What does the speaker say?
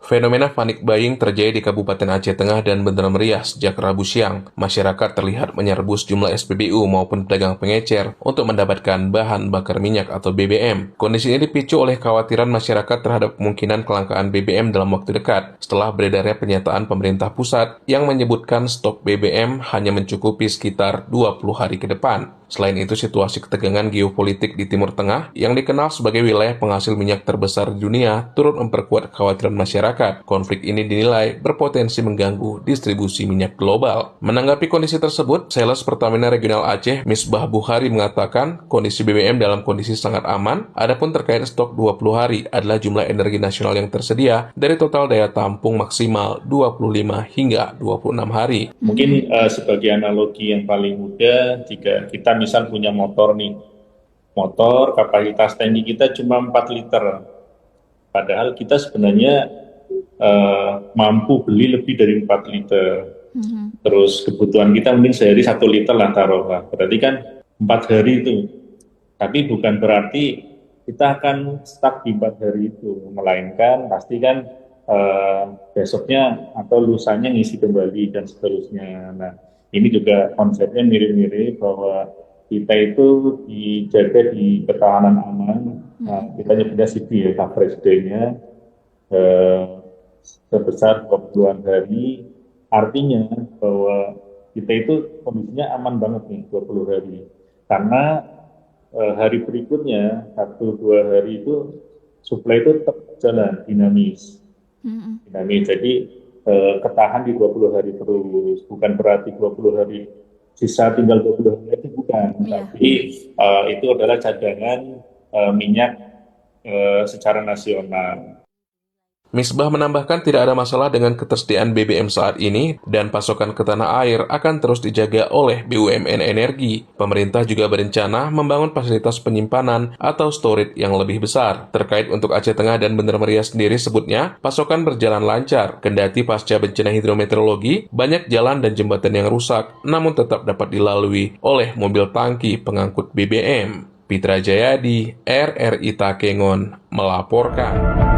Fenomena panik buying terjadi di Kabupaten Aceh Tengah dan Bendera Meriah sejak Rabu siang. Masyarakat terlihat menyerbu sejumlah SPBU maupun pedagang pengecer untuk mendapatkan bahan bakar minyak atau BBM. Kondisi ini dipicu oleh kekhawatiran masyarakat terhadap kemungkinan kelangkaan BBM dalam waktu dekat setelah beredarnya pernyataan pemerintah pusat yang menyebutkan stok BBM hanya mencukupi sekitar 20 hari ke depan. Selain itu, situasi ketegangan geopolitik di Timur Tengah yang dikenal sebagai wilayah penghasil minyak terbesar di dunia turut memperkuat kekhawatiran masyarakat. Konflik ini dinilai berpotensi mengganggu distribusi minyak global. Menanggapi kondisi tersebut, Sales Pertamina Regional Aceh, Misbah Bukhari mengatakan kondisi BBM dalam kondisi sangat aman. Adapun terkait stok 20 hari adalah jumlah energi nasional yang tersedia dari total daya tampung maksimal 25 hingga 26 hari. Mungkin sebagai analogi yang paling mudah, jika kita misal punya motor nih, motor kapasitas tangki kita cuma 4 liter, padahal kita sebenarnya mampu beli lebih dari 4 liter. Terus kebutuhan kita mungkin sehari 1 liter lah taruhlah, berarti kan 4 hari itu. Tapi bukan berarti kita akan stuck di 4 hari itu, melainkan pasti kan besoknya atau lusanya ngisi kembali dan seterusnya. Nah, ini juga konsepnya mirip-mirip bahwa kita itu dijaga di ketahanan aman. Nah, kita nyebutnya CP ya, coverage day-nya sebesar 20-an hari. Artinya bahwa kita itu kondisinya aman banget nih 20 hari. Karena hari berikutnya 1-2 hari itu supply itu tetap jalan dinamis. Jadi ketahan di 20 hari terus, bukan berarti 20 hari sisa tinggal 20 hari itu bukan, tapi itu adalah cadangan minyak secara nasional. Misbah menambahkan tidak ada masalah dengan ketersediaan BBM saat ini dan pasokan ke tanah air akan terus dijaga oleh BUMN Energi. Pemerintah juga berencana membangun fasilitas penyimpanan atau storage yang lebih besar. Terkait untuk Aceh Tengah dan Bendera Meriah sendiri sebutnya, pasokan berjalan lancar. Kendati pasca bencana hidrometeorologi, banyak jalan dan jembatan yang rusak, namun tetap dapat dilalui oleh mobil tangki pengangkut BBM. Pitra Jayadi, RRI Takengon, melaporkan.